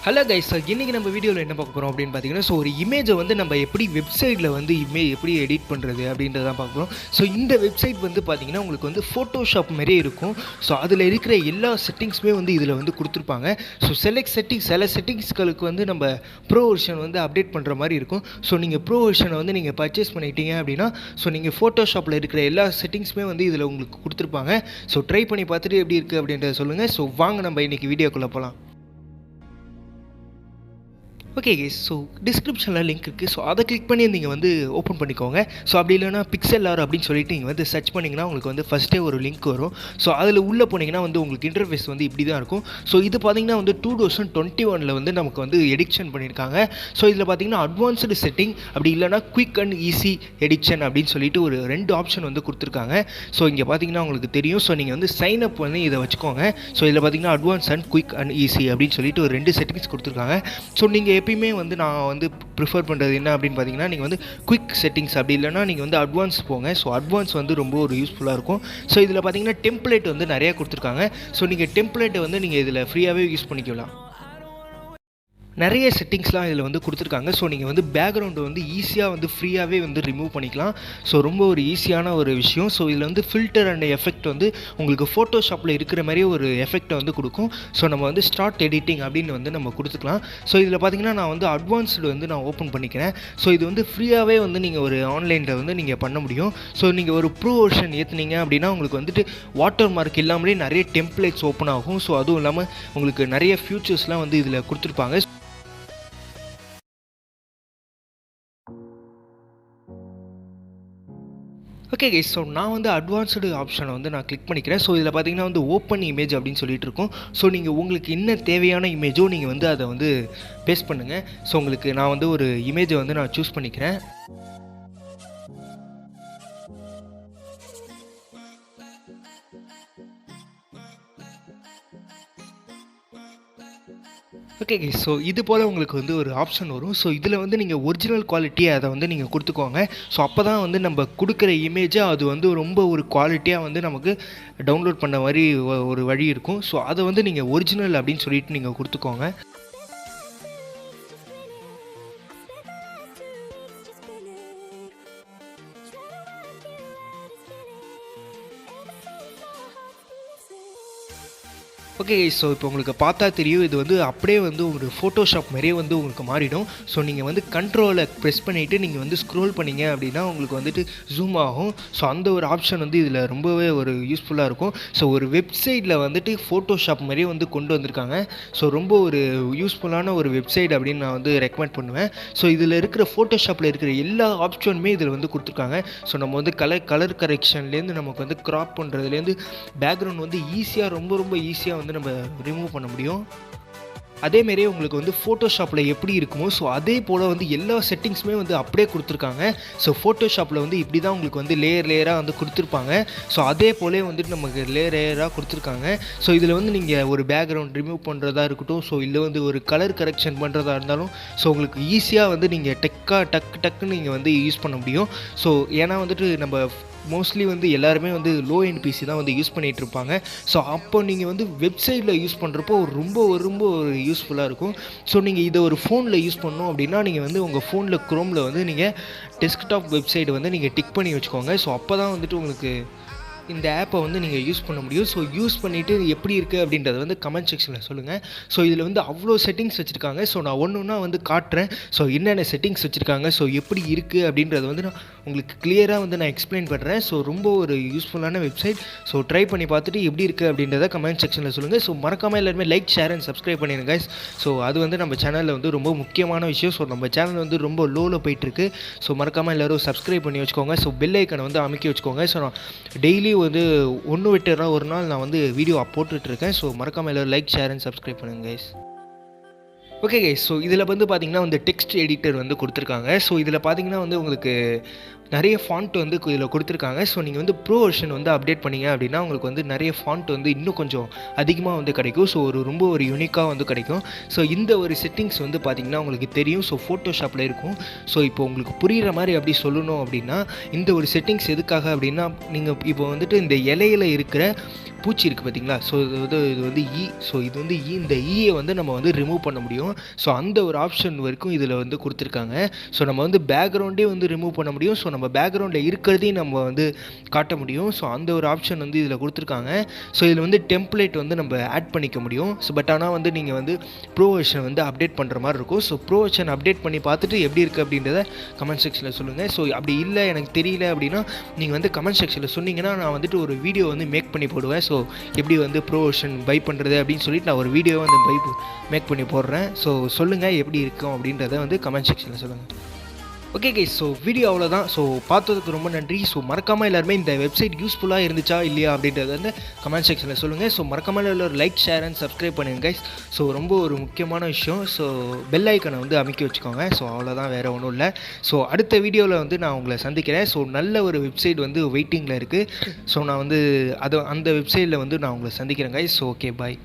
Hello guys, இன்றைக்கி நம்ம வீடியோவில் என்ன பார்க்க போகிறோம் அப்படின்னு பார்த்தீங்கன்னா, ஒரு இமேஜை நம்ம எப்படி வெப்சைட்டில் எப்படி எடிட் பண்ணுறது அப்படின்றதான் பார்க்க போகிறோம். இந்த வெப்சைட் பார்த்தீங்கன்னா உங்களுக்கு ஃபோட்டோஷாப் மாதிரியே இருக்கும். அதில் இருக்கிற எல்லா செட்டிங்ஸுமே இதில் கொடுத்துருப்பாங்க. சில செட்டிங்ஸ்களுக்கு நம்ம ப்ரோ வெர்ஷன் அப்டேட் பண்ணுற மாதிரி இருக்கும். நீங்கள் ப்ரோ வெர்ஷனை நீங்கள் பர்ச்சேஸ் பண்ணிட்டீங்க அப்படின்னா நீங்கள் ஃபோட்டோஷாப்பில் இருக்கிற எல்லா செட்டிங்ஸுமே இதில் உங்களுக்கு கொடுத்துருப்பாங்க. ட்ரை பண்ணி பார்த்துட்டு எப்படி இருக்குது அப்படின்றத சொல்லுங்கள். வாங்க நம்ம இன்றைக்கி வீடியோக்குள்ளே போகலாம். ஓகே கேஸ், டிஸ்கிரிப்ஷனில் லிங்க் இருக்குது. அதை கிளிக் பண்ணி நீங்கள் ஓப்பன் பண்ணிக்கோங்க. அப்படி இல்லைனா பிக்சல் ஆர் அப்படின்னு சொல்லிட்டு நீங்கள் சர்ச் பண்ணிங்கன்னா உங்களுக்கு ஃபஸ்ட்டே ஒரு லிங்க் வரும். அதில் உள்ளே போனீங்கன்னா உங்களுக்கு இன்டர்ஃபேஸ் இப்படி தான் இருக்கும். இது பார்த்தீங்கன்னா 2021 நமக்கு எடிக்ஷன் பண்ணியிருக்காங்க. இதில் பார்த்தீங்கன்னா அட்வான்ஸ்டு செட்டிங் அப்படி இல்லைனா குயிக் அண்ட் ஈஸி எடிக்ஷன் அப்படின்னு சொல்லிட்டு ஒரு 2 ஆப்ஷன் கொடுத்துருக்காங்க. இங்கே பார்த்தீங்கன்னா உங்களுக்கு தெரியும். நீங்கள் சைன் அப் இதை வச்சுக்கோங்க. இதில் பார்த்தீங்கன்னா advance and quick and easy அப்படின்னு சொல்லிட்டு ஒரு 2 செட்டிங்ஸ் கொடுத்துருக்காங்க. நீங்கள் எப்பயுமே நான் ப்ரிஃபர் பண்ணுறது என்ன அப்படின்னு பார்த்தீங்கன்னா, நீங்கள் குயிக் செட்டிங்ஸ் அப்படி இல்லைனா நீங்கள் அட்வான்ஸ் போங்க. அட்வான்ஸ் ரொம்ப ஒரு யூஸ்ஃபுல்லாக இருக்கும். இதில் பார்த்தீங்கன்னா டெம்ப்ளேட் நிறையா கொடுத்துருக்காங்க. நீங்கள் டெம்ப்ளேட்டை நீங்கள் இதில் ஃப்ரீயாகவே யூஸ் பண்ணிக்கலாம். நிறைய செட்டிங்ஸ்லாம் இதில் கொடுத்துருக்காங்க. நீங்கள் பேக்ரவுண்டு ஈஸியாக ஃப்ரீயாகவே ரிமூவ் பண்ணிக்கலாம். ரொம்ப ஒரு ஈஸியான ஒரு விஷயம். இதில் ஃபில்டர் அண்ட் எஃபெக்ட் உங்களுக்கு ஃபோட்டோஷாப்பில் இருக்கிற மாதிரியே ஒரு எஃபெக்டை கொடுக்கும். நம்ம ஸ்டார்ட் எடிட்டிங் அப்படின்னு நம்ம கொடுத்துக்கலாம். இதில் பார்த்தீங்கன்னா நான் அட்வான்ஸ்டு நான் ஓப்பன் பண்ணிக்கிறேன். இது ஃப்ரீயாகவே நீங்கள் ஒரு ஆன்லைனில் நீங்கள் பண்ண முடியும். நீங்கள் ஒரு ப்ரோ வெர்ஷன் ஏற்றுனீங்க அப்படின்னா உங்களுக்கு வாட்டர் மார்க் இல்லாமலே நிறைய டெம்ப்ளேட்ஸ் ஓப்பன் ஆகும். அதுவும் இல்லாமல் உங்களுக்கு நிறைய ஃபியூச்சர்ஸ்லாம் இதில் கொடுத்துருப்பாங்க. ஓகே கைஸ், நான் அட்வான்ஸ்டு ஆப்ஷனை நான் கிளிக் பண்ணிக்கிறேன். இதில் பார்த்தீங்கன்னா ஓப்பன் இமேஜ் அப்படின்னு சொல்லிட்டு இருக்கும். நீங்கள் உங்களுக்கு என்ன தேவையான இமேஜோ நீங்கள் அதை பேஸ்ட் பண்ணுங்கள். உங்களுக்கு நான் ஒரு இமேஜை நான் சூஸ் பண்ணிக்கிறேன். ஓகே கைஸ், இது போல் உங்களுக்கு ஒரு ஆப்ஷன் வரும். இதில் நீங்கள் ஒரிஜினல் குவாலிட்டியை அதை நீங்கள் கொடுத்துக்கோங்க. அப்போ தான் நம்ம கொடுக்குற இமேஜை அது ரொம்ப ஒரு குவாலிட்டியாக நமக்கு டவுன்லோட் பண்ண மாதிரி ஒரு வழி இருக்கும். அதை நீங்கள் ஒரிஜினல் அப்படின்னு சொல்லிட்டு நீங்கள் கொடுத்துக்கோங்க. ஓகே கைஸ், இப்போ உங்களுக்கு பார்த்தா தெரியும். இது அப்படியே ஒரு ஃபோட்டோஷாப் மாதிரியே உங்களுக்கு மாறிடும். நீங்கள் கண்ட்ரோலை ப்ரெஸ் பண்ணிவிட்டு நீங்கள் ஸ்க்ரோல் பண்ணிங்க அப்படின்னா உங்களுக்கு ஜூம் ஆகும். அந்த ஒரு ஆப்ஷன் இதில் ரொம்பவே ஒரு யூஸ்ஃபுல்லாக இருக்கும். ஒரு வெப்சைட்டில் ஃபோட்டோஷாப் மாதிரியே கொண்டு வந்திருக்காங்க. ரொம்ப ஒரு யூஸ்ஃபுல்லான ஒரு வெப்சைட் அப்படின்னு நான் ரெக்கமெண்ட் பண்ணுவேன். இதில் இருக்கிற ஃபோட்டோஷாப்பில் இருக்கிற எல்லா ஆப்ஷனுமே இதில் கொடுத்துருக்காங்க. நம்ம கலர் கரெக்ஷன்லேருந்து நமக்கு க்ராப் பண்ணுறதுலேருந்து பேக்ரவுண்ட் ஈஸியாக ரொம்ப ஈஸியாக நம்ம ரிமூவ் பண்ண முடியும். அதேமாரியே உங்களுக்கு ஃபோட்டோஷாப்பில் எப்படி இருக்குமோ அதே போல் எல்லா செட்டிங்ஸுமே அப்படியே கொடுத்துருக்காங்க. ஃபோட்டோஷாப்பில் இப்படி தான் உங்களுக்கு லேயராக கொடுத்துருப்பாங்க. அதே போலே நமக்கு லேயராக கொடுத்துருக்காங்க. இதில் நீங்கள் ஒரு பேக்ரவுண்ட் ரிமூவ் பண்ணுறதா இருக்கட்டும், இல்லை ஒரு கலர் கரெக்ஷன் பண்ணுறதா இருந்தாலும் உங்களுக்கு ஈஸியாக நீங்கள் டக்குன்னு நீங்கள் யூஸ் பண்ண முடியும். ஏன்னா நம்ம மோஸ்ட்லி எல்லாருமே லோ எண்ட் பிசி தான் யூஸ் பண்ணிகிட்டு இருப்பாங்க. அப்போ நீங்கள் வெப்சைட்டில் யூஸ் பண்ணுறப்போ ரொம்ப ஒரு யூஸ்ஃபுல்லாக இருக்கும். நீங்கள் இதை ஒரு ஃபோனில் யூஸ் பண்ணணும் அப்படின்னா நீங்கள் உங்கள் ஃபோனில் குரோமில் நீங்கள் டெஸ்க்டாப் வெப்சைட்டை நீங்கள் டிக் பண்ணி வச்சுக்கோங்க. அப்போ தான் உங்களுக்கு இந்த ஆப்பை நீங்கள் யூஸ் பண்ண முடியும். யூஸ் பண்ணிவிட்டு எப்படி இருக்குது அப்படின்றத கமெண்ட் செக்ஷனில் சொல்லுங்கள். இதில் அவ்வளோ செட்டிங்ஸ் வச்சுருக்காங்க. நான் ஒன்று காட்டுறேன். என்னென்ன செட்டிங்ஸ் வச்சுருக்காங்க, எப்படி இருக்குது அப்படின்றத நான் உங்களுக்கு கிளியராக நான் எக்ஸ்பிளைன் பண்ணுறேன். ரொம்ப ஒரு யூஸ்ஃபுல்லான வெப்சைட். ட்ரை பண்ணி பார்த்துட்டு எப்படி இருக்குது அப்படின்றத கமெண்ட் செக்ஷனில் சொல்லுங்கள். மறக்காமல் எல்லாருமே லைக், ஷேர் அண்ட் சப்ஸ்கிரைப் பண்ணிடுங்க கைஸ். அது நம்ம சேனலில் ரொம்ப முக்கியமான விஷயம். நம்ம சேனல் ரொம்ப லோவில் போயிட்டுருக்கு. மறக்காமல் எல்லோரும் சப்ஸ்கிரைப் பண்ணி வச்சுக்கோங்க. பெல் ஐக்கனை அமைக்கி வச்சுக்கோங்க. நான் டெய்லி ஒன்று விட்டு ஒரு நாள் நான் வீடியோ போட்டுட்ருக்கேன். மறக்காமல் எல்லோரும் லைக், ஷேர் அண்ட் சப்ஸ்கிரைப் பண்ணுங்க கைஸ். ஓகே கைஸ், இதில் பார்த்தீங்கன்னா டெக்ஸ்ட் எடிட்டர் கொடுத்துருக்காங்க. இதில் பார்த்தீங்கன்னா உங்களுக்கு நிறைய ஃபாண்ட் வந்து இதில் கொடுத்துருக்காங்க. ஸோ நீங்கள் வந்து ப்ரோ வெர்ஷன் வந்து அப்டேட் பண்ணீங்க அப்படின்னா உங்களுக்கு வந்து நிறைய ஃபாண்ட் வந்து இன்னும் கொஞ்சம் அதிகமாக வந்து கிடைக்கும். ஸோ ரொம்ப ஒரு யூனிக்காக வந்து கிடைக்கும். ஸோ இந்த ஒரு செட்டிங்ஸ் வந்து பார்த்திங்கன்னா உங்களுக்கு தெரியும். ஸோ ஃபோட்டோஷாப்பில் இருக்கும். ஸோ இப்போ உங்களுக்கு புரிகிற மாதிரி அப்படி சொல்லணும் அப்படின்னா இந்த ஒரு செட்டிங்ஸ் எதுக்காக அப்படின்னா நீங்கள் இப்போ வந்துட்டு இந்த இலையில இருக்கிற பூச்சி இருக்குது பார்த்தீங்களா? ஸோ இது வந்து ஸோ இது வந்து இந்த ஈயை வந்து நம்ம வந்து ரிமூவ் பண்ண முடியும். ஸோ அந்த ஒரு ஆப்ஷன் வரைக்கும் இதில் வந்து கொடுத்துருக்காங்க. ஸோ நம்ம வந்து பேக்ரவுண்டே வந்து ரிமூவ் பண்ண முடியும். ஸோ நம்ம பேக்ரவுண்டில் இருக்கிறதையும் நம்ம வந்து காட்ட முடியும். ஸோ அந்த ஒரு ஆப்ஷன் வந்து இதில் கொடுத்துருக்காங்க. ஸோ இதில் வந்து டெம்ப்ளேட் வந்து நம்ம ஆட் பண்ணிக்க முடியும். ஸோ பட் ஆனால் வந்து நீங்கள் வந்து ப்ரோ வெர்ஷன் வந்து அப்டேட் பண்ணுற மாதிரி இருக்கும். ஸோ ப்ரோ வெர்ஷன் அப்டேட் பண்ணி பார்த்துட்டு எப்படி இருக்குது அப்படின்றத கமெண்ட் செக்ஷனில் சொல்லுங்கள். ஸோ அப்படி இல்லை எனக்கு தெரியல அப்படின்னா நீங்கள் வந்து கமெண்ட் செக்ஷனில் சொன்னீங்கன்னா நான் வந்துட்டு ஒரு வீடியோ வந்து மேக் பண்ணி போடுவேன். ஸோ எப்படி வந்து ப்ரோ வெர்ஷன் பை பண்ணுறது அப்படின்னு சொல்லிட்டு நான் ஒரு வீடியோவை வந்து மேக் பண்ணி போடுறேன். ஸோ சொல்லுங்கள் எப்படி இருக்கும் அப்படின்றத வந்து கமெண்ட் செக்ஷனில் சொல்லுங்கள். ஓகே கைஸ், ஸோ வீடியோ அவ்வளோதான். ஸோ பார்த்ததுக்கு ரொம்ப நன்றி. ஸோ மறக்காமல் எல்லாருமே இந்த வெப்சைட் யூஸ்ஃபுல்லாக இருந்துச்சா இல்லையா அப்படின்றத வந்து கமெண்ட் செக்ஷனில் சொல்லுங்கள். ஸோ மறக்காமல் ஒரு லைக், ஷேர் அண்ட் சப்ஸ்கிரைப் பண்ணுங்கள் கைஸ். ஸோ ரொம்ப ஒரு முக்கியமான விஷயம். ஸோ பெல் ஐக்கனை வந்து அமைக்க வச்சுக்கோங்க. ஸோ அவ்வளோதான், வேறு ஒன்றும் இல்லை. ஸோ அடுத்த வீடியோவில் வந்து நான் உங்களை சந்திக்கிறேன். ஸோ நல்ல ஒரு வெப்சைட் வந்து வெயிட்டிங்கில் இருக்குது. ஸோ நான் வந்து அந்த வெப்சைட்டில் வந்து நான் உங்களை சந்திக்கிறேன் கைஸ். ஸோ ஓகே, பாய்.